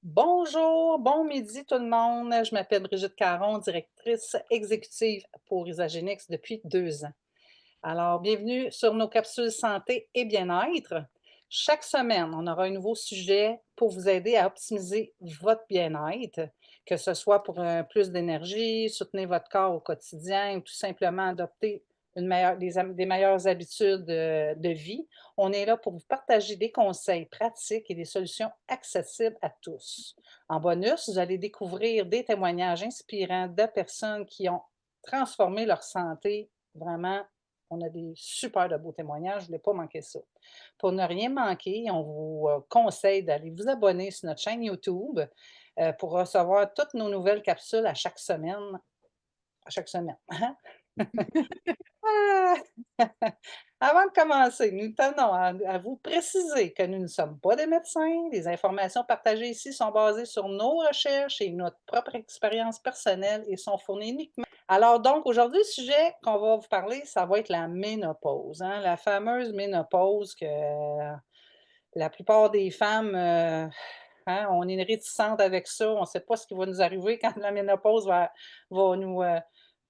Bonjour, bon midi tout le monde. Je m'appelle Brigitte Caron, directrice exécutive pour Isagenix depuis 2 ans. Alors, bienvenue sur nos capsules santé et bien-être. Chaque semaine, on aura un nouveau sujet pour vous aider à optimiser votre bien-être, que ce soit pour plus d'énergie, soutenir votre corps au quotidien ou tout simplement adopter des meilleures habitudes de vie. On est là pour vous partager des conseils pratiques et des solutions accessibles à tous. En bonus, vous allez découvrir des témoignages inspirants de personnes qui ont transformé leur santé vraiment. On a des super de beaux témoignages, je ne voulais pas manquer ça. Pour ne rien manquer, on vous conseille d'aller vous abonner sur notre chaîne YouTube pour recevoir toutes nos nouvelles capsules à chaque semaine. À chaque semaine. Ah! Avant de commencer, nous tenons à vous préciser que nous ne sommes pas des médecins. Les informations partagées ici sont basées sur nos recherches et notre propre expérience personnelle et sont fournies uniquement. Alors donc, aujourd'hui, le sujet qu'on va vous parler, ça va être la ménopause, hein, la fameuse ménopause que la plupart des femmes, hein, on est réticentes avec ça. On ne sait pas ce qui va nous arriver quand la ménopause va nous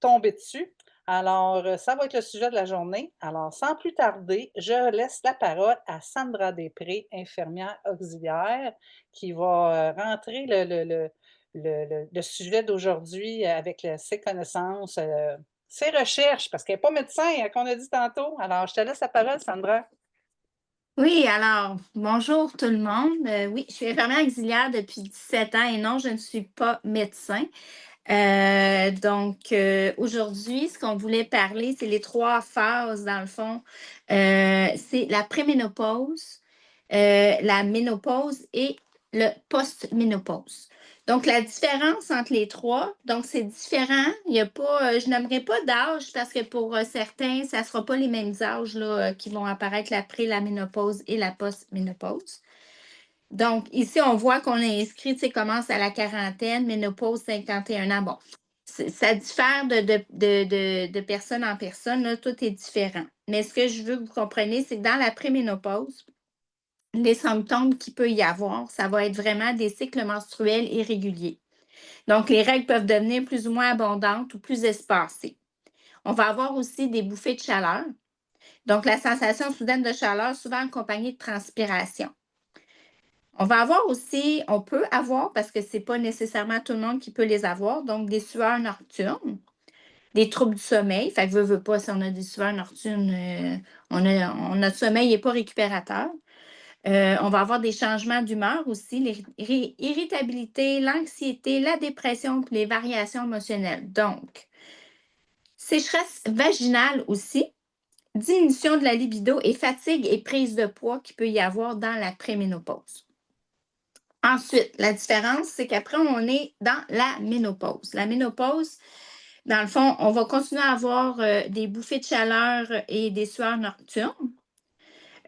tomber dessus. Alors, ça va être le sujet de la journée. Alors, sans plus tarder, je laisse la parole à Sandra Després, infirmière auxiliaire, qui va rentrer le sujet d'aujourd'hui avec ses connaissances, ses recherches, parce qu'elle n'est pas médecin, hein, qu'on a dit tantôt. Alors, je te laisse la parole, Sandra. Oui, alors, bonjour tout le monde. Oui, je suis infirmière auxiliaire depuis 17 ans et non, je ne suis pas médecin. Aujourd'hui, ce qu'on voulait parler, c'est les trois phases, dans le fond. C'est la préménopause, la ménopause et le post-ménopause. Donc, la différence entre les trois, donc c'est différent. Il y a pas, je n'aimerais pas d'âge parce que pour certains, ça ne sera pas les mêmes âges là, qui vont apparaître la ménopause et la post-ménopause. Donc, ici, on voit qu'on est inscrit, tu sais, commence à la quarantaine, ménopause 51 ans. Bon, ça diffère de personne en personne, là, tout est différent. Mais ce que je veux que vous compreniez, c'est que dans la préménopause, les symptômes qu'il peut y avoir, ça va être vraiment des cycles menstruels irréguliers. Donc, les règles peuvent devenir plus ou moins abondantes ou plus espacées. On va avoir aussi des bouffées de chaleur. Donc, la sensation soudaine de chaleur, souvent accompagnée de transpiration. On peut avoir, parce que ce n'est pas nécessairement tout le monde qui peut les avoir, donc des sueurs nocturnes, des troubles du sommeil. Fait que veut pas, si on a des sueurs nocturnes, notre sommeil n'est pas récupérateur. On va avoir des changements d'humeur aussi, l'irritabilité, l'anxiété, la dépression, puis les variations émotionnelles. Donc, sécheresse vaginale aussi, diminution de la libido et fatigue et prise de poids qu'il peut y avoir dans la préménopause. Ensuite, la différence, c'est qu'après, on est dans la ménopause. La ménopause, dans le fond, on va continuer à avoir des bouffées de chaleur et des sueurs nocturnes.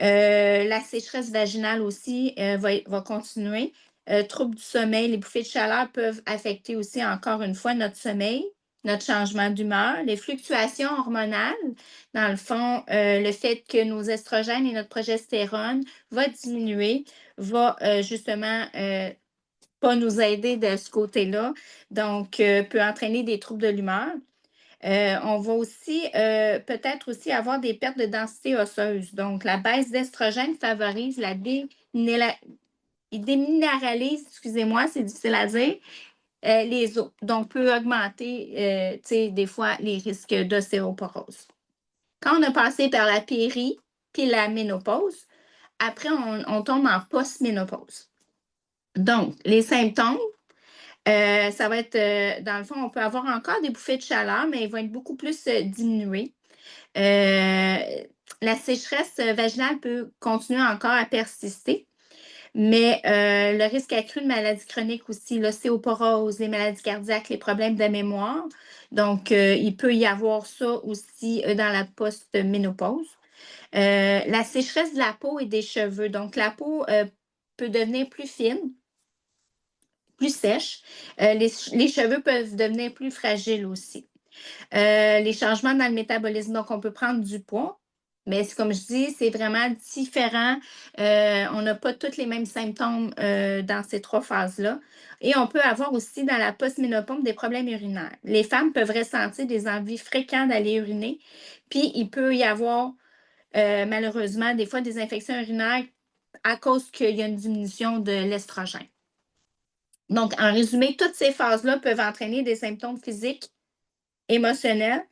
La sécheresse vaginale aussi va continuer. Troubles du sommeil, les bouffées de chaleur peuvent affecter aussi, encore une fois, notre sommeil, notre changement d'humeur, les fluctuations hormonales. Dans le fond, le fait que nos estrogènes et notre progestérone va diminuer, va justement pas nous aider de ce côté-là, donc peut entraîner des troubles de l'humeur. On va aussi peut-être aussi avoir des pertes de densité osseuse. Donc, la baisse d'estrogène favorise il déminéralise, excusez-moi, c'est difficile à dire, les os. Donc, peut augmenter, tu sais, des fois, les risques d'ostéoporose. Quand on a passé par la puis la ménopause, après, on tombe en post-ménopause. Donc, les symptômes, ça va être, dans le fond, on peut avoir encore des bouffées de chaleur, mais ils vont être beaucoup plus diminués. Euh, la sécheresse vaginale peut continuer encore à persister, mais le risque accru de maladies chroniques aussi, l'ostéoporose, les maladies cardiaques, les problèmes de mémoire. Donc, il peut y avoir ça aussi dans la post-ménopause. La sécheresse de la peau et des cheveux. Donc, la peau peut devenir plus fine, plus sèche. Les cheveux peuvent devenir plus fragiles aussi. Les changements dans le métabolisme. Donc, on peut prendre du poids, Mais comme je dis, c'est vraiment différent. On n'a pas tous les mêmes symptômes dans ces 3 phases-là. Et on peut avoir aussi dans la post-ménopause des problèmes urinaires. Les femmes peuvent ressentir des envies fréquentes d'aller uriner, puis il peut y avoir malheureusement des fois des infections urinaires à cause qu'il y a une diminution de l'estrogène. Donc, en résumé, toutes ces phases-là peuvent entraîner des symptômes physiques, émotionnels,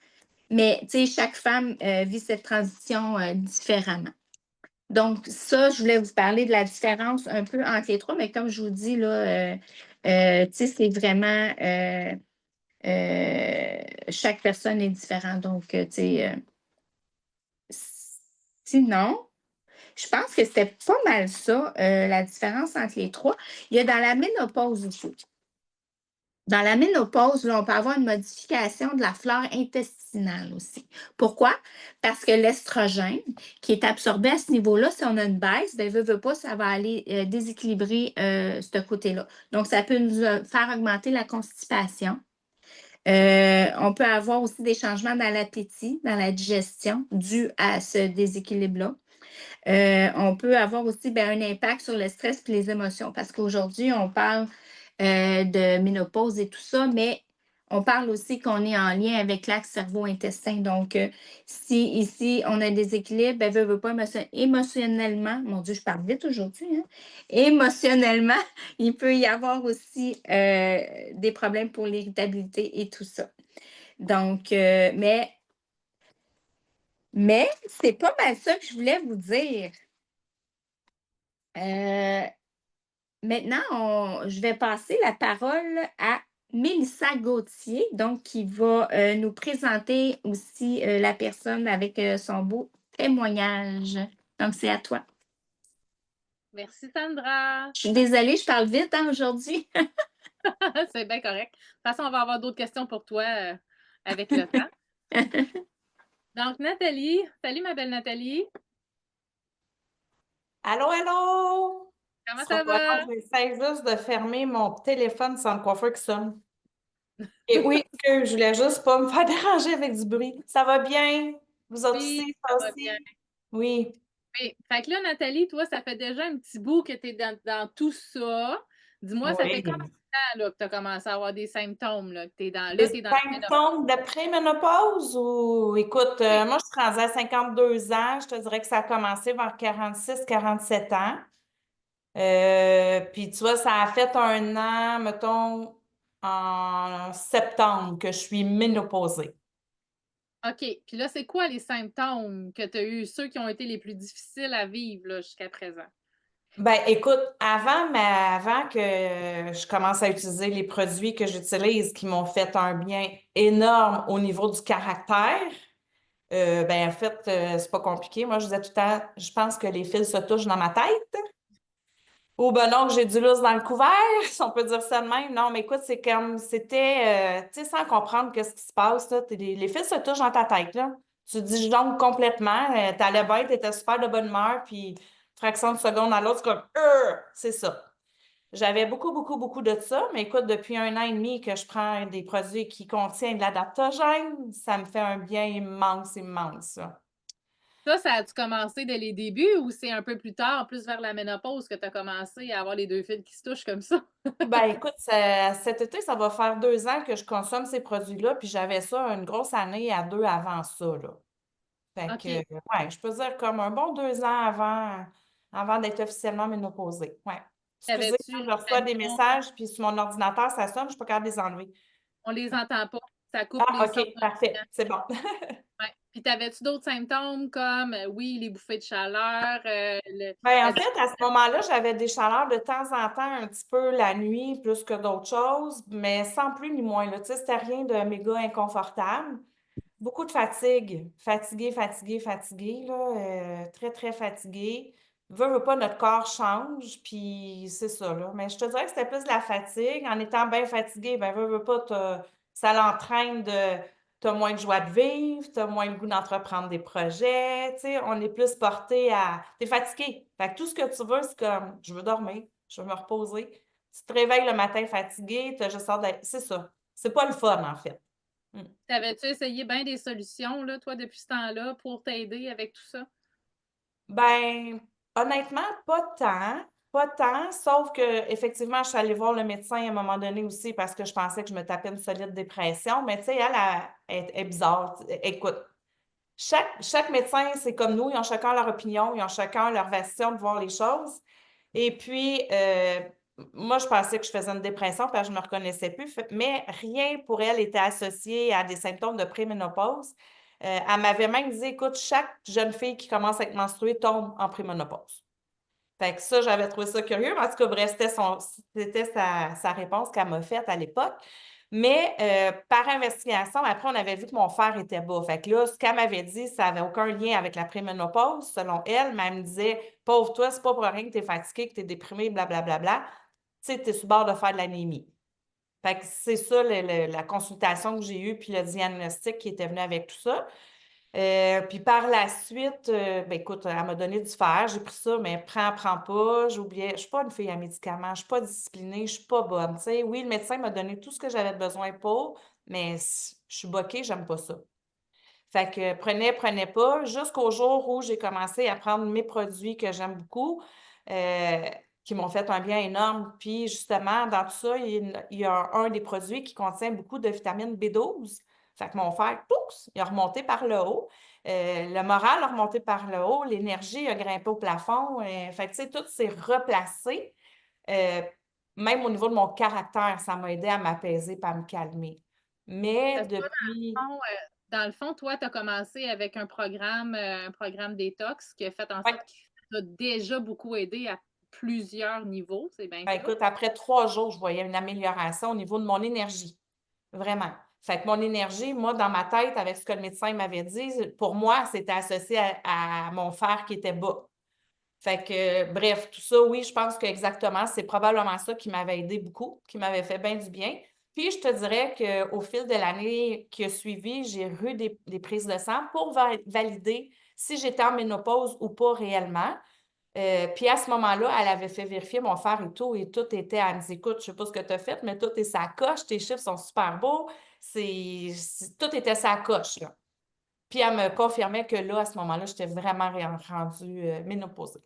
mais chaque femme vit cette transition différemment. Donc, ça, je voulais vous parler de la différence un peu entre les trois, mais comme je vous dis, là, c'est vraiment chaque personne est différente. Donc, sinon, je pense que c'était pas mal ça, la différence entre les trois. Il y a dans la ménopause aussi. Dans la ménopause, là, on peut avoir une modification de la flore intestinale aussi. Pourquoi? Parce que l'estrogène, qui est absorbé à ce niveau-là, si on a une baisse, bien, veut pas, ça va aller déséquilibrer ce côté-là. Donc, ça peut nous faire augmenter la constipation. On peut avoir aussi des changements dans l'appétit, dans la digestion, dû à ce déséquilibre-là. On peut avoir aussi un impact sur le stress et les émotions, parce qu'aujourd'hui, on parle de ménopause et tout ça, mais on parle aussi qu'on est en lien avec l'axe cerveau-intestin. Donc, si ici, on a des équilibres, veut pas émotionnellement, mon Dieu, je parle vite aujourd'hui, hein? Émotionnellement, il peut y avoir aussi des problèmes pour l'irritabilité et tout ça. Donc, mais c'est pas mal ça que je voulais vous dire. Maintenant, je vais passer la parole à Mélissa Gauthier, donc qui va nous présenter aussi la personne avec son beau témoignage. Donc, c'est à toi. Merci, Sandra. Je suis désolée, je parle vite aujourd'hui. C'est bien correct. De toute façon, on va avoir d'autres questions pour toi avec le temps. Donc, Nathalie. Salut, ma belle Nathalie. Allô, allô! Comment sera ça pas va? long, j'essaie juste de fermer mon téléphone sans le coiffeur qui sonne. Et oui, que je voulais juste pas me faire déranger avec du bruit. Ça va bien? Vous autres Oui, aussi, ça ça va bien. aussi? Oui. Oui. Fait que là, Nathalie, toi, ça fait déjà un petit bout que tu es dans tout ça. Dis-moi, ça fait combien de Oui. temps là, que tu as commencé à avoir des symptômes? Là, que tu es dans, Les là, t'es dans la ménopause? symptômes d'après-ménopause ou écoute, Oui. moi je suis rendue à 52 ans, je te dirais que ça a commencé vers 46, 47 ans. Puis tu vois, ça a fait un an, mettons, en septembre que je suis ménopausée. OK. Puis là, c'est quoi les symptômes que tu as eus, ceux qui ont été les plus difficiles à vivre là, jusqu'à présent? Ben, écoute, avant que je commence à utiliser les produits que j'utilise qui m'ont fait un bien énorme au niveau du caractère, ben, en fait, c'est pas compliqué. Moi, je disais tout le temps, je pense que les fils se touchent dans ma tête. Ou ben non, que j'ai du lousse dans le couvert, si on peut dire ça de même. Non, mais écoute, c'est comme, c'était, tu sais, sans comprendre qu'est-ce qui se passe, là, les fils se touchent dans ta tête, là. Tu disjonctes complètement, t'allais bien, t'étais super de bonne humeur, puis fraction de seconde à l'autre, c'est comme, c'est ça. J'avais beaucoup, beaucoup, beaucoup de ça, mais écoute, depuis un an et demi que je prends des produits qui contiennent de l'adaptogène, ça me fait un bien immense, immense, ça. Ça a-tu commencé dès les débuts ou c'est un peu plus tard, plus vers la ménopause, que tu as commencé à avoir les deux fils qui se touchent comme ça? Ben écoute, cet été, ça va faire 2 ans que je consomme ces produits-là, puis j'avais ça une grosse année à deux avant ça, là. Fait que, OK. ouais, je peux dire comme un bon 2 ans avant d'être officiellement ménopausée. Ouais. Excusez, T'avais-tu, je reçois des admettons, messages, puis sur mon ordinateur, ça sonne, je suis pas capable de les enlever. on les entend pas, ça coupe Ah, les sons. OK, parfait, c'est bon. Ouais. Puis t'avais-tu d'autres symptômes comme, oui, les bouffées de chaleur, Ben, la en fait, à ce moment-là, j'avais des chaleurs de temps en temps, un petit peu la nuit, plus que d'autres choses, mais sans plus ni moins, là. Tu sais, c'était rien de méga inconfortable. Beaucoup de fatigue. Fatigué, fatigué, fatigué, là. Très, très fatigué. Veux pas, notre corps change, puis c'est ça, là. Mais je te dirais que c'était plus de la fatigue. En étant bien fatigué, ben, veux pas, ça l'entraîne de. T'as moins de joie de vivre, t'as moins le goût d'entreprendre des projets, tu sais, on est plus porté à. T'es fatigué. Fait que tout ce que tu veux, c'est comme, je veux dormir, je veux me reposer. Tu te réveilles le matin fatigué, t'as juste hâte d'être. C'est ça. C'est pas le fun, en fait. Mm. T'avais-tu essayé bien des solutions, là, toi, depuis ce temps-là, pour t'aider avec tout ça? Ben, honnêtement, pas tant, sauf que effectivement, je suis allée voir le médecin à un moment donné aussi parce que je pensais que je me tapais une solide dépression, mais tu sais, elle est bizarre. Écoute, chaque médecin, c'est comme nous, ils ont chacun leur opinion, ils ont chacun leur version de voir les choses. Et puis, moi, je pensais que je faisais une dépression parce que je ne me reconnaissais plus, mais rien pour elle était associé à des symptômes de préménopause. Elle m'avait même dit, écoute, chaque jeune fille qui commence à être menstruée tombe en préménopause. Fait que ça, j'avais trouvé ça curieux. En tout cas, bref, c'était sa réponse qu'elle m'a faite à l'époque. Mais par investigation, après, on avait vu que mon fer était bas. Fait que là, ce qu'elle m'avait dit, ça n'avait aucun lien avec la préménopause, selon elle, mais elle me disait, pauvre toi, c'est pas pour rien que tu es fatiguée, que tu es déprimée, blablabla. Tu sais, tu es sur le bord de faire de l'anémie. Fait que c'est ça la consultation que j'ai eue, puis le diagnostic qui était venu avec tout ça. Puis par la suite, ben écoute, elle m'a donné du fer, j'ai pris ça, mais prends pas. J'oubliais, je suis pas une fille à médicaments, je suis pas disciplinée, je suis pas bonne. Tu sais, oui, le médecin m'a donné tout ce que j'avais besoin pour, mais je suis boquée, j'aime pas ça. Fait que prenais pas, jusqu'au jour où j'ai commencé à prendre mes produits que j'aime beaucoup, euh, qui m'ont fait un bien énorme. Puis justement, dans tout ça, il y a un des produits qui contient beaucoup de vitamine B12. Fait que mon fer, pousse, il a remonté par le haut. Le moral a remonté par le haut, l'énergie a grimpé au plafond. Fait que, tu sais, tout s'est replacé. Euh, Même au niveau de mon caractère, ça m'a aidé à m'apaiser et à me calmer. Mais Parce que toi, depuis. dans le fond, toi, tu as commencé avec un programme détox qui a fait en Ouais. sorte qu'il t'a déjà beaucoup aidé à plusieurs niveaux, c'est bien Ben, ça? écoute, après 3 jours, je voyais une amélioration au niveau de mon énergie. Vraiment. Fait que mon énergie, moi, dans ma tête, avec ce que le médecin m'avait dit, pour moi, c'était associé à mon fer qui était bas. Fait que, bref, tout ça, oui, je pense que exactement, c'est probablement ça qui m'avait aidé beaucoup, qui m'avait fait bien du bien. Puis, je te dirais qu'au fil de l'année qui a suivi, j'ai eu des prises de sang pour valider si j'étais en ménopause ou pas réellement. Puis à ce moment-là, elle avait fait vérifier mon fer et tout était, elle me dit, écoute, je sais pas ce que tu as fait, mais tout est sa coche, tes chiffres sont super beaux, tout était sa coche, là. Puis elle me confirmait que là, à ce moment-là, j'étais vraiment rendue ménopausée.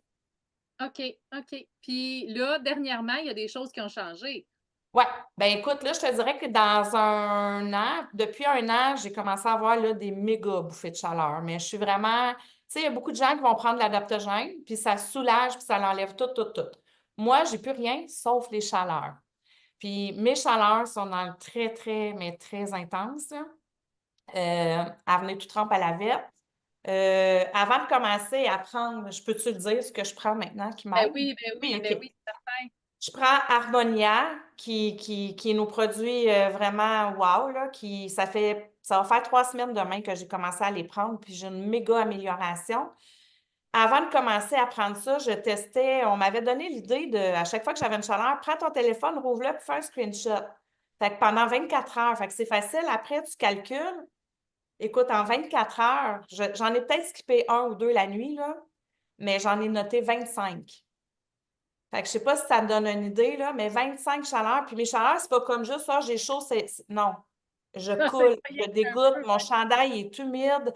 OK, OK. Puis là, dernièrement, il y a des choses qui ont changé. Ouais, ben écoute, là, je te dirais que dans un an, depuis un an, j'ai commencé à avoir là, des méga bouffées de chaleur. Mais je suis vraiment, tu sais, il y a beaucoup de gens qui vont prendre l'adaptogène, puis ça soulage, puis ça l'enlève tout. Moi, j'ai plus rien sauf les chaleurs. Puis mes chaleurs sont dans le très, mais très intense, là. À venir tout trempe à la verte. Avant de commencer à prendre, je peux-tu le dire ce que je prends maintenant qui m'aide? Oui, Ben OK. oui, certain. Je prends Harmonia, qui est nos produits vraiment wow, là, ça va faire 3 semaines demain que j'ai commencé à les prendre, puis j'ai une méga amélioration. Avant de commencer à prendre ça, je testais, on m'avait donné l'idée de, à chaque fois que j'avais une chaleur, prends ton téléphone, rouvre-le, puis fais un screenshot. Fait que pendant 24 heures, fait que c'est facile, après tu calcules. Écoute, en 24 heures, j'en ai peut-être skippé 1 ou 2 la nuit, là, mais j'en ai noté 25. Fait que je sais pas si ça te donne une idée, là, mais 25 chaleurs. Puis mes chaleurs, c'est pas comme juste, j'ai chaud, non. Je Ça, c'est coule, rien je qu'un dégoûte, peu. mon chandail est humide.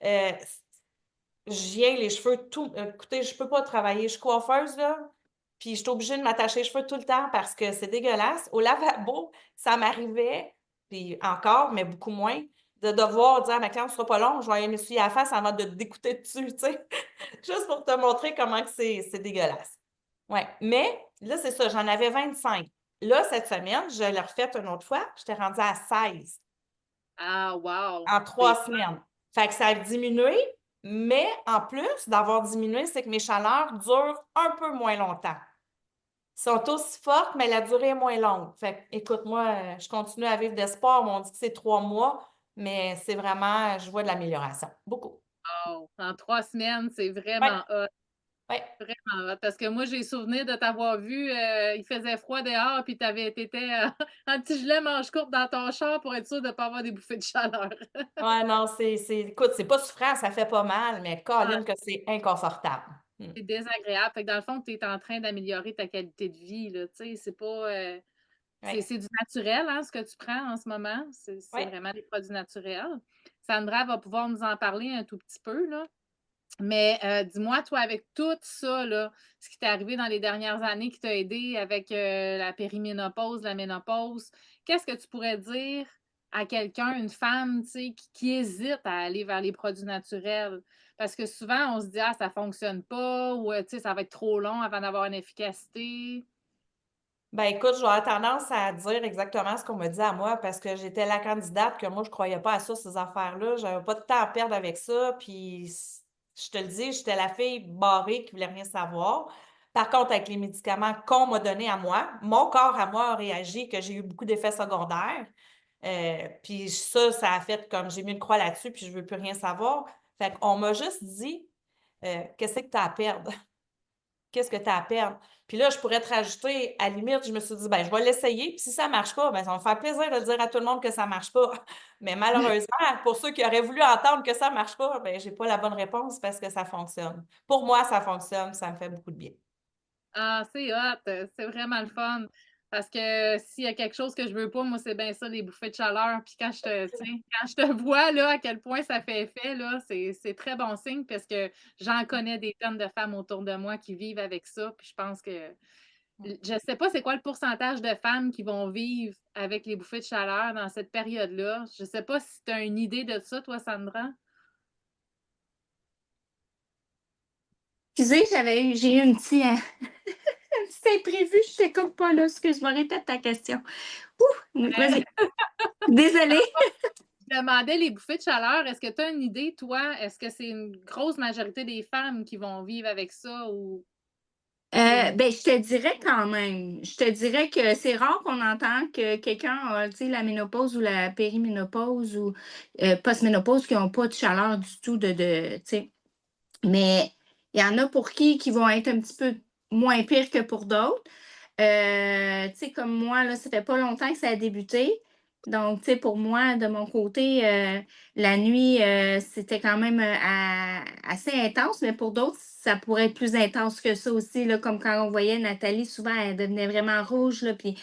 Euh, je viens les cheveux tout. Écoutez, je peux pas travailler. Je suis coiffeuse, là. Puis je suis obligée de m'attacher les cheveux tout le temps parce que c'est dégueulasse. Au lavabo, ça m'arrivait, puis encore, mais beaucoup moins, de devoir dire à ma cliente, ce sera pas long, je vais aller m'essuyer la face avant de te dégoûter dessus, tu sais. Juste pour te montrer comment que c'est dégueulasse. Oui, mais là, c'est ça, j'en avais 25. Là, cette semaine, je l'ai refaite une autre fois, j'étais rendue à 16 Ah, wow! en 3 semaines. Fait que ça a diminué, mais en plus d'avoir diminué, c'est que mes chaleurs durent un peu moins longtemps. Ils sont aussi fortes, mais la durée est moins longue. Fait que, écoute, moi, je continue à vivre d'espoir. On dit que c'est 3 mois, mais c'est vraiment, je vois de l'amélioration. Beaucoup. Wow! En 3 semaines, c'est Oui, vraiment hot. oui. Vraiment hot. Parce que moi, j'ai souvenir de t'avoir vu, il faisait froid dehors, puis t'étais en petit gilet manche courte dans ton char pour être sûr de ne pas avoir des bouffées de chaleur. Ouais, non, écoute, c'est pas souffrant, ça fait pas mal, mais Ah, Colin, que c'est inconfortable. c'est désagréable. Fait que dans le fond, tu es en train d'améliorer ta qualité de vie, là, tu sais, c'est pas, Oui, C'est du naturel, hein, ce que tu prends en ce moment. C'est oui. vraiment des produits naturels. Sandra va pouvoir nous en parler un tout petit peu, là. Mais dis-moi, toi, avec tout ça, là, ce qui t'est arrivé dans les dernières années qui t'a aidé avec la périménopause, la ménopause, qu'est-ce que tu pourrais dire à quelqu'un, une femme, tu sais, qui hésite à aller vers les produits naturels? Parce que souvent, on se dit, ah, ça fonctionne pas, ou tu sais, ça va être trop long avant d'avoir une efficacité. Ben écoute, j'aurais tendance à dire exactement ce qu'on m'a dit à moi parce que j'étais la candidate que moi, je croyais pas à ça, ces affaires-là. J'avais pas de temps à perdre avec ça. Puis, je te le dis, j'étais la fille barrée qui voulait rien savoir. Par contre, avec les médicaments qu'on m'a donnés à moi, mon corps à moi a réagi que j'ai eu beaucoup d'effets secondaires. Puis ça a fait comme j'ai mis une croix là-dessus, puis je veux plus rien savoir. Fait qu'on m'a juste dit, qu'est-ce que tu as à perdre? Qu'est-ce que tu as à perdre? Puis là, je pourrais te rajouter, à la limite, je me suis dit, ben, je vais l'essayer. Puis si ça ne marche pas, ben, ça va me faire plaisir de dire à tout le monde que ça ne marche pas. Mais malheureusement, pour ceux qui auraient voulu entendre que ça ne marche pas, ben, je n'ai pas la bonne réponse parce que ça fonctionne. Pour moi, ça fonctionne, ça me fait beaucoup de bien. Ah, c'est hot, c'est vraiment le fun. Parce que s'il y a quelque chose que je veux pas, moi, c'est bien ça, les bouffées de chaleur. Puis quand je te, tu sais, quand je te vois là, à quel point ça fait effet, là, c'est très bon signe parce que j'en connais des tonnes de femmes autour de moi qui vivent avec ça. Puis je pense que je sais pas c'est quoi le pourcentage de femmes qui vont vivre avec les bouffées de chaleur dans cette période-là. Je sais pas si tu as une idée de ça, toi, Sandra. Excusez, j'ai eu un petit, un petit imprévu, je t'écoute pas là, excuse-moi, répète ta question. Ouh, vas-y. Désolée. Je demandais les bouffées de chaleur. Est-ce que tu as une idée, toi? Est-ce que c'est une grosse majorité des femmes qui vont vivre avec ça ou Ben, je te dirais quand même. Je te dirais que c'est rare qu'on entend que quelqu'un a, tu sais, la ménopause ou la périménopause ou post-ménopause qui n'ont pas de chaleur du tout tu sais. Mais il y en a pour qui vont être un petit peu moins pires que pour d'autres. Tu sais, comme moi, là, ça fait pas longtemps que ça a débuté. Donc, tu sais, pour moi, de mon côté, la nuit, c'était quand même assez intense, mais pour d'autres, ça pourrait être plus intense que ça aussi, là, comme quand on voyait Nathalie, souvent, elle devenait vraiment rouge, là, puis, tu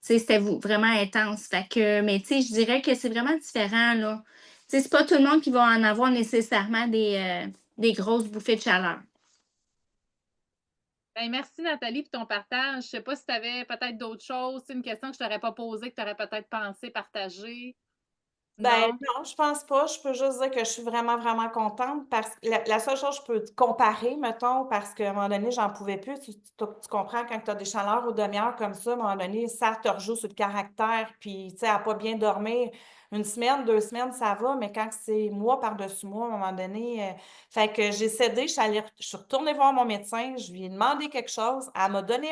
sais, c'était vraiment intense. Fait que, mais, tu sais, je dirais que c'est vraiment différent, là. Tu sais, c'est pas tout le monde qui va en avoir nécessairement des grosses bouffées de chaleur. ben, merci Nathalie pour ton partage. Je sais pas si tu avais peut-être d'autres choses, une question que je t'aurais pas posée, que tu aurais peut-être pensé partager. Ben Non? non, je pense pas. Je peux juste dire que je suis vraiment, vraiment contente parce que la seule chose que je peux te comparer, mettons, parce qu'à un moment donné, j'en pouvais plus. Tu comprends quand tu as des chaleurs aux demi-heures comme ça, à un moment donné, ça te rejoue sur le caractère, puis tu sais, à pas bien dormir. Une semaine, 2 semaines, ça va, mais quand c'est mois par-dessus mois, à un moment donné, fait que j'ai cédé, je suis retournée voir mon médecin, je lui ai demandé quelque chose, elle m'a donné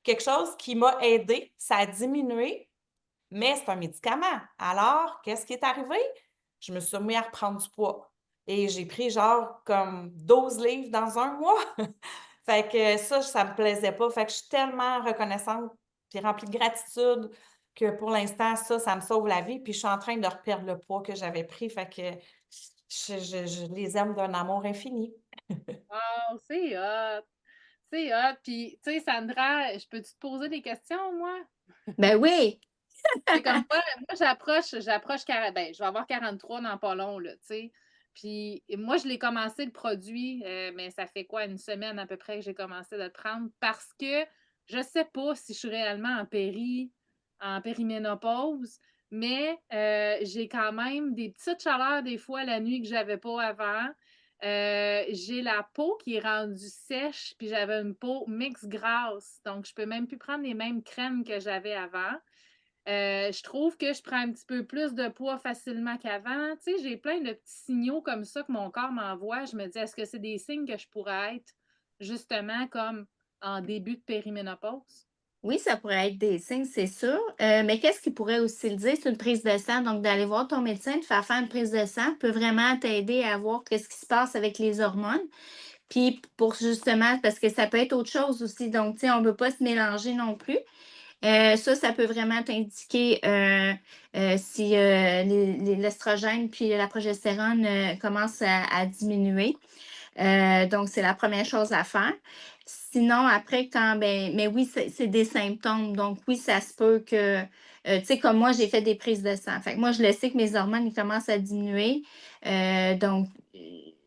quelque chose qui m'a aidé, ça a diminué. Mais c'est un médicament. Alors, qu'est-ce qui est arrivé? Je me suis remis à reprendre du poids. Et j'ai pris genre comme 12 livres dans un mois. Fait que ça me plaisait pas. Fait que je suis tellement reconnaissante puis remplie de gratitude que pour l'instant, ça me sauve la vie. Puis je suis en train de reperdre le poids que j'avais pris. Fait que je les aime d'un amour infini. Oh, c'est hot! C'est hot! Puis, tu sais, Sandra, je peux-tu te poser des questions, moi? Ben oui! C'est comme moi ben, je vais avoir 43 dans pas long, là, tu sais. Puis moi, je l'ai commencé le produit, mais ça fait quoi, une semaine à peu près que j'ai commencé de le prendre parce que je sais pas si je suis réellement en périménopause, mais j'ai quand même des petites chaleurs des fois la nuit que j'avais pas avant. J'ai la peau qui est rendue sèche, puis j'avais une peau mix grasse, donc je peux même plus prendre les mêmes crèmes que j'avais avant. Je trouve que je prends un petit peu plus de poids facilement qu'avant. Tu sais, j'ai plein de petits signaux comme ça que mon corps m'envoie. Je me dis, est-ce que c'est des signes que je pourrais être justement comme en début de périménopause? Oui, ça pourrait être des signes, c'est sûr. Mais qu'est-ce qui pourrait aussi le dire? C'est une prise de sang. Donc, d'aller voir ton médecin, de faire une prise de sang peut vraiment t'aider à voir qu'est-ce qui se passe avec les hormones. Puis, pour justement, parce que ça peut être autre chose aussi. Donc, tu sais, on ne veut pas se mélanger non plus. Ça peut vraiment t'indiquer si l'estrogène puis la progestérone commencent à diminuer. Donc, c'est la première chose à faire. Sinon, après, mais oui, c'est des symptômes. Donc, oui, ça se peut que, tu sais, comme moi, j'ai fait des prises de sang. Fait que moi, je le sais que mes hormones, ils commencent à diminuer. Donc,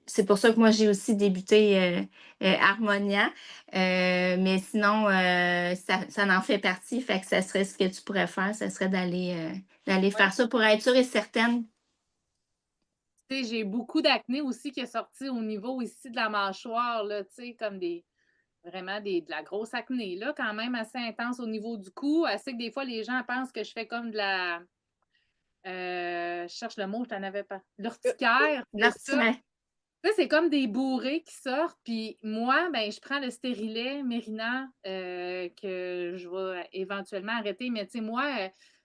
c'est pour ça que moi, j'ai aussi débuté Harmonia. Mais sinon, ça en fait partie. Fait que ça serait ce que tu pourrais faire, ça serait d'aller faire ça pour être sûre et certaine. Tu sais, j'ai beaucoup d'acné aussi qui est sorti au niveau ici de la mâchoire, là, tu sais, comme vraiment de la grosse acné, là, quand même assez intense au niveau du cou. Assez que des fois, les gens pensent que je fais comme de la. Je cherche le mot, je t'en avais pas. L'urticaire, c'est ça. Ouais. Tu sais, c'est comme des bourrées qui sortent. Puis moi, ben, je prends le stérilet Mérina que je vais éventuellement arrêter. Mais tu sais, moi,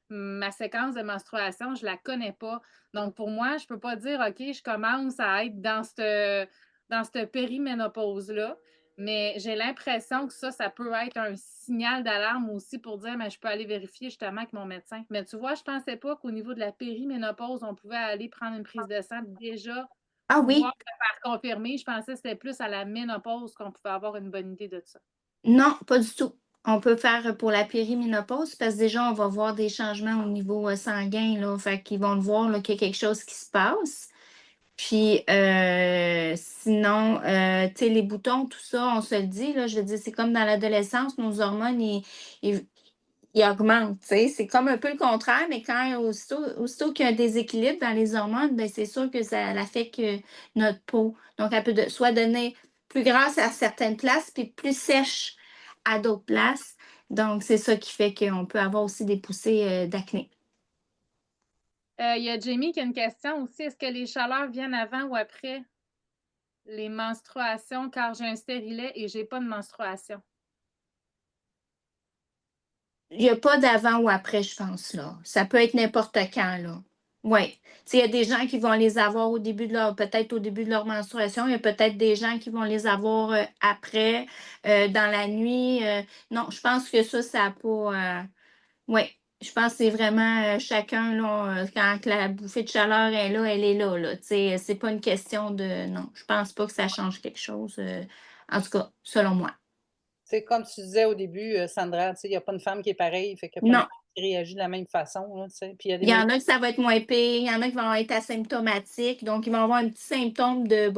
ma séquence de menstruation, je la connais pas. Donc, pour moi, je peux pas dire, OK, je commence à être dans cette périménopause-là. Mais j'ai l'impression que ça peut être un signal d'alarme aussi pour dire, mais je peux aller vérifier justement avec mon médecin. Mais tu vois, je pensais pas qu'au niveau de la périménopause, on pouvait aller prendre une prise de sang déjà Ah pouvoir oui. te faire confirmer. Je pensais que c'était plus à la ménopause qu'on pouvait avoir une bonne idée de ça. Non, pas du tout. On peut faire pour la périménopause parce que déjà, on va voir des changements au niveau sanguin, là. Fait qu'ils vont le voir là, qu'il y a quelque chose qui se passe. Puis sinon, tu sais, les boutons, tout ça, on se le dit, là, je veux dire, c'est comme dans l'adolescence, nos hormones, ils augmentent, tu sais. C'est comme un peu le contraire, mais aussitôt qu'il y a un déséquilibre dans les hormones, ben, c'est sûr que ça affecte notre peau. Donc, elle peut soit devenir plus grasse à certaines places, puis plus sèche à d'autres places. Donc, c'est ça qui fait qu'on peut avoir aussi des poussées d'acné. Il y a Jamie qui a une question aussi. Est-ce que les chaleurs viennent avant ou après les menstruations? Car j'ai un stérilet et j'ai pas de menstruation. Il n'y a pas d'avant ou après, je pense, là. Ça peut être n'importe quand, là. Oui. Il y a des gens qui vont les avoir peut-être au début de leur menstruation. Il y a peut-être des gens qui vont les avoir après, dans la nuit. Non, je pense que ça n'a pas. Oui. Je pense que c'est vraiment chacun, là, quand la bouffée de chaleur est là, elle est là, là. C'est pas une question de. Non, je pense pas que ça change quelque chose. En tout cas, selon moi. C'est comme tu disais au début, Sandra, il n'y a pas une femme qui est pareille, fait qu'il n'y a pas une Non. femme qui réagit de la même façon, là, tu sais. Puis il y a des Il y en a que ça va être moins pire, il y en a qui vont être asymptomatiques, donc ils vont avoir un petit symptôme de,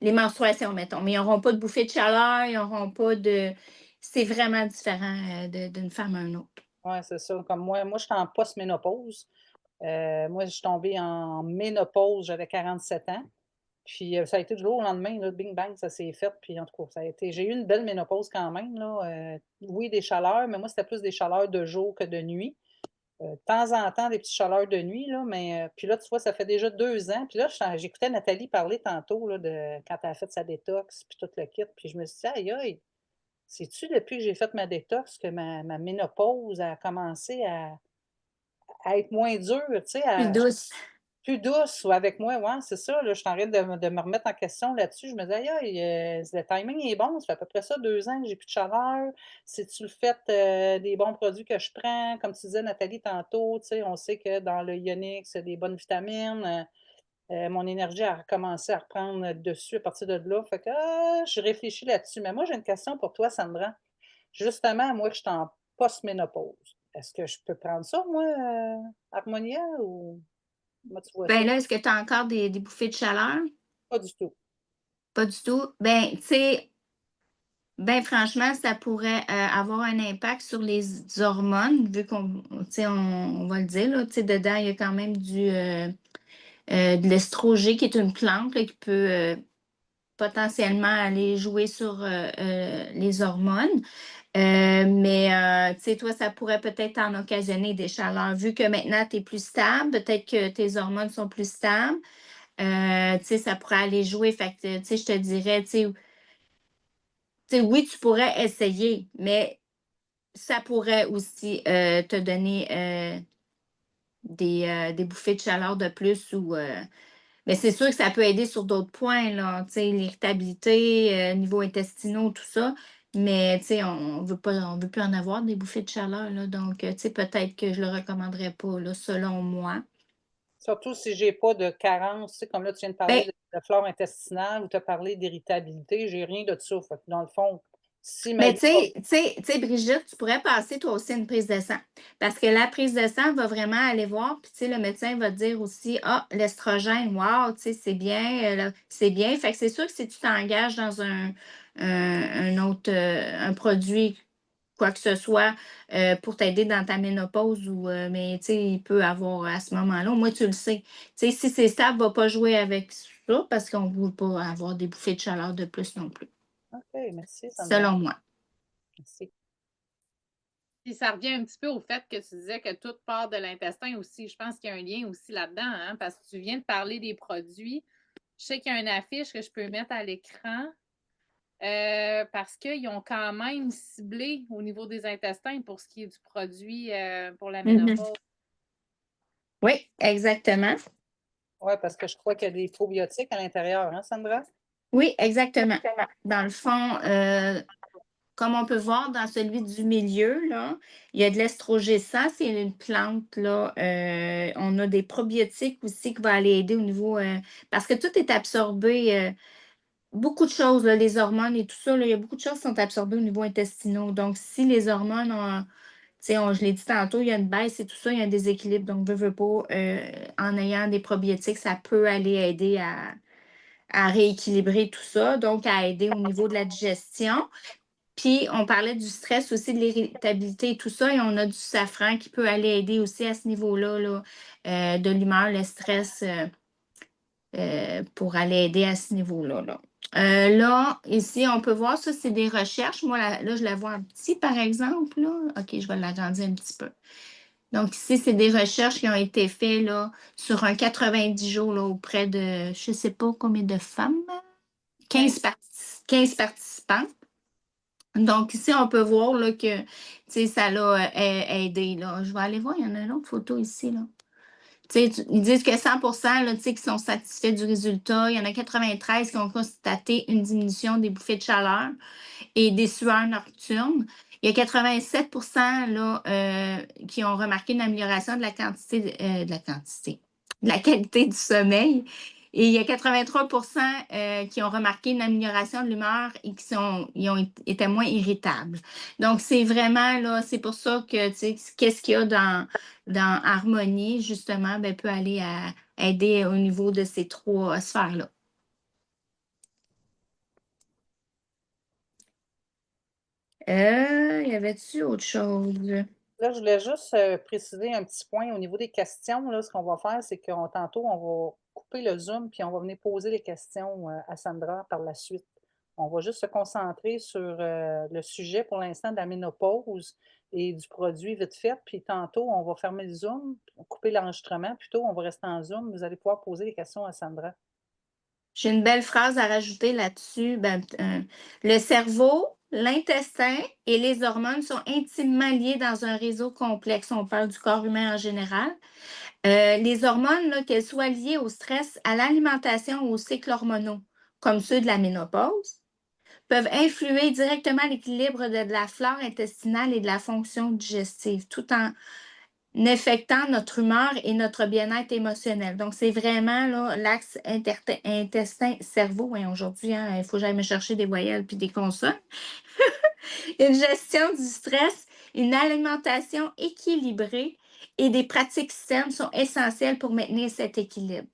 les menstruations, mettons, mais ils n'auront pas de bouffée de chaleur, ils n'auront pas de. C'est vraiment différent d'une femme à une autre. Ouais, c'est ça. Comme moi, je suis en post-ménopause. Moi, je suis tombée en ménopause, j'avais 47 ans. Puis ça a été du jour au lendemain, là, bing bang, ça s'est fait. Puis en tout cas, j'ai eu une belle ménopause quand même, là. Oui, des chaleurs, mais moi, c'était plus des chaleurs de jour que de nuit. De temps en temps, des petites chaleurs de nuit, là, mais puis là, tu vois, ça fait déjà 2 ans. Puis là, j'écoutais Nathalie parler tantôt là, de quand elle a fait sa détox, puis tout le kit. Puis je me suis dit, aïe, aïe, sais-tu depuis que j'ai fait ma détox que ma ménopause a commencé à être moins dure, tu sais, Plus douce. plus douce ou avec moi, ouais, c'est ça. Là, je suis en train de me remettre en question là-dessus. Je me dis, aïe, aïe, le timing est bon. Ça fait à peu près ça 2 ans que j'ai plus de chaleur. C'est-tu le fait des bons produits que je prends? Comme tu disais, Nathalie, tantôt, tu sais, on sait que dans le Ionix, il y a des bonnes vitamines. Mon énergie a recommencé à reprendre dessus à partir de là. Fait que je réfléchis là-dessus. Mais moi, j'ai une question pour toi, Sandra. Justement, moi, je suis en post-ménopause. Est-ce que je peux prendre ça, moi, Harmonia, ou comment tu vois ça? Ben là, est-ce que tu as encore des bouffées de chaleur? Pas du tout. Pas du tout. Ben, tu sais, ben franchement, ça pourrait avoir un impact sur les hormones, vu qu'on, tu sais, on va le dire, là, tu sais, dedans, il y a quand même de l'estrogé, qui est une plante là, qui peut potentiellement aller jouer sur les hormones. Mais tu sais, toi, ça pourrait peut-être en occasionner des chaleurs. Vu que maintenant, tu es plus stable, peut-être que tes hormones sont plus stables. Tu sais, ça pourrait aller jouer. Fait que, tu sais, je te dirais, tu sais, oui, tu pourrais essayer, mais ça pourrait aussi te donner des bouffées de chaleur de plus mais c'est sûr que ça peut aider sur d'autres points, là, tu sais, l'irritabilité, niveau intestinaux, tout ça. Mais, tu sais, on veut plus en avoir des bouffées de chaleur, là. Donc, tu sais, peut-être que je le recommanderais pas, là, selon moi. Surtout si j'ai pas de carence, tu sais, comme là, tu viens de parler Ben, de de flore intestinale ou tu as parlé d'irritabilité, j'ai rien de ça. Fait que dans le fond, si ma Mais vie tu sais, Brigitte, tu pourrais passer toi aussi une prise de sang. Parce que la prise de sang va vraiment aller voir, puis tu sais, le médecin va te dire aussi, ah, l'estrogène, wow, tu sais, c'est bien, c'est bien. Fait que c'est sûr que si tu t'engages dans un autre, un produit, quoi que ce soit, pour t'aider dans ta ménopause, mais tu sais, il peut avoir à ce moment-là, moi, tu le sais. Tu sais, si c'est stable, va pas jouer avec ça parce qu'on ne veut pas avoir des bouffées de chaleur de plus non plus, OK, merci Sandra, selon moi. merci. Puis ça revient un petit peu au fait que tu disais que tout part de l'intestin aussi. Je pense qu'il y a un lien aussi là-dedans, hein, parce que tu viens de parler des produits. Je sais qu'il y a une affiche que je peux mettre à l'écran parce qu'ils ont quand même ciblé au niveau des intestins pour ce qui est du produit pour la Mhm. ménopause. Oui, exactement. Oui, parce que je crois qu'il y a des probiotiques à l'intérieur, hein, Sandra? Oui, exactement. Dans le fond, comme on peut voir dans celui du milieu, là, il y a de l'estrogécin, c'est une plante, là. On a des probiotiques aussi qui vont aller aider au niveau, parce que tout est absorbé, beaucoup de choses, là, les hormones et tout ça, là, il y a beaucoup de choses qui sont absorbées au niveau intestinal. Donc, si les hormones ont, tu sais, je l'ai dit tantôt, il y a une baisse et tout ça, il y a un déséquilibre. Donc, veux pas, en ayant des probiotiques, ça peut aller aider à rééquilibrer tout ça, donc à aider au niveau de la digestion. Puis, on parlait du stress aussi, de l'irritabilité et tout ça, et on a du safran qui peut aller aider aussi à ce niveau-là, là, de l'humeur, le stress, pour aller aider à ce niveau-là. Là. Là, ici, on peut voir ça, c'est des recherches. Moi, là, je la vois en petit, par exemple. Là. OK, je vais l'agrandir un petit peu. Donc, ici, c'est des recherches qui ont été faites là, sur un 90 jours là, auprès de, je ne sais pas combien de femmes, 15 participants. Donc, ici, on peut voir là, que ça l'a aidé. Là. Je vais aller voir, il y en a une autre photo ici. Là. Ils disent que 100% là, qui sont satisfaits du résultat. Il y en a 93 qui ont constaté une diminution des bouffées de chaleur et des sueurs nocturnes. Il y a 87% là, qui ont remarqué une amélioration de la quantité, de la qualité du sommeil. Et il y a 83% qui ont remarqué une amélioration de l'humeur et ils ont été moins irritables. Donc, c'est vraiment là, c'est pour ça que, qu'est-ce qu'il y a dans Harmonie, justement, ben, peut aller aider au niveau de ces trois sphères-là. Y avait-tu autre chose? Là, je voulais juste préciser un petit point au niveau des questions. Là, ce qu'on va faire, c'est que tantôt, on va couper le Zoom puis on va venir poser les questions à Sandra par la suite. On va juste se concentrer sur le sujet pour l'instant de la ménopause et du produit vite fait. Puis tantôt, on va fermer le Zoom, couper l'enregistrement. Plutôt, on va rester en Zoom. Vous allez pouvoir poser les questions à Sandra. J'ai une belle phrase à rajouter là-dessus. Ben, le cerveau, l'intestin et les hormones sont intimement liés dans un réseau complexe. On parle du corps humain en général. Les hormones, là, qu'elles soient liées au stress, à l'alimentation ou aux cycles hormonaux, comme ceux de la ménopause, peuvent influer directement l'équilibre de la flore intestinale et de la fonction digestive, tout en affectant notre humeur et notre bien-être émotionnel. Donc, c'est vraiment là, l'axe intestin-cerveau. Et aujourd'hui, hein, il faut que j'aille me chercher des voyelles puis des consonnes. Une gestion du stress, une alimentation équilibrée et des pratiques saines sont essentielles pour maintenir cet équilibre.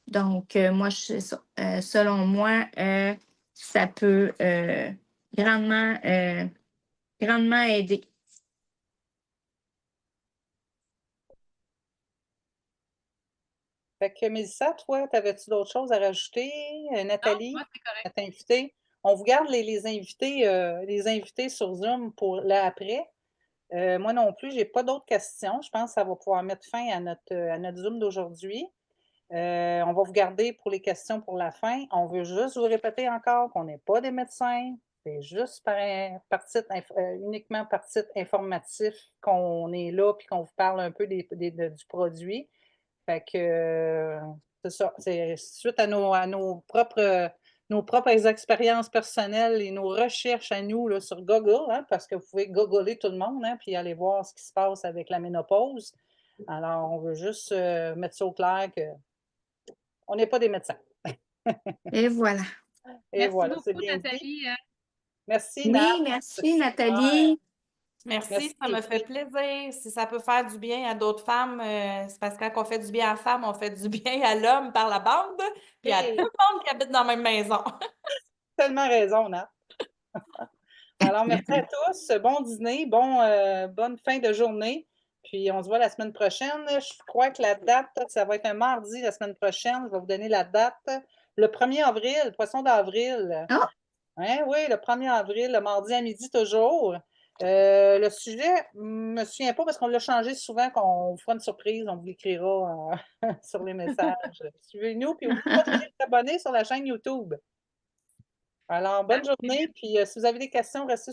Donc, moi, selon moi, ça peut grandement, grandement aider. Fait que Mélissa, toi, t'avais-tu d'autres choses à rajouter? Nathalie, Moi, c'est correct. notre invitée. On vous garde les invités sur Zoom pour l'après. Moi non plus, j'ai pas d'autres questions. Je pense que ça va pouvoir mettre fin à notre Zoom d'aujourd'hui. On va vous garder pour les questions pour la fin. On veut juste vous répéter encore qu'on n'est pas des médecins. C'est juste uniquement par titre informatif qu'on est là puis qu'on vous parle un peu du produit. Fait que c'est ça. C'est suite à nos propres expériences personnelles et nos recherches à nous là, sur Google, hein, parce que vous pouvez googler tout le monde, hein, puis aller voir ce qui se passe avec la ménopause. Alors, on veut juste mettre ça au clair qu'on n'est pas des médecins. Et voilà. Et Merci voilà, c'est beaucoup, bien dit. Nathalie. Merci, Nat. Oui, merci, Super. Nathalie. Merci, ça Merci. me fait plaisir. Si ça peut faire du bien à d'autres femmes, c'est parce que quand on fait du bien à la femme, on fait du bien à l'homme par la bande, puis à tout Oui, le monde qui habite dans la même maison. tellement raison, Nat. Alors, merci à tous. Bon dîner, bonne fin de journée. Puis, on se voit la semaine prochaine. Je crois que la date, ça va être un mardi la semaine prochaine. Je vais vous donner la date. Le 1er avril, poisson d'avril. Ah, Hein, oui, le 1er avril, le mardi à midi toujours. Le sujet, je ne me souviens pas parce qu'on l'a changé souvent, qu'on vous fera une surprise, on vous l'écrira sur les messages. Suivez-nous, puis n'oubliez pas de vous abonner sur la chaîne YouTube. Alors, bonne journée, puis si vous avez des questions, restez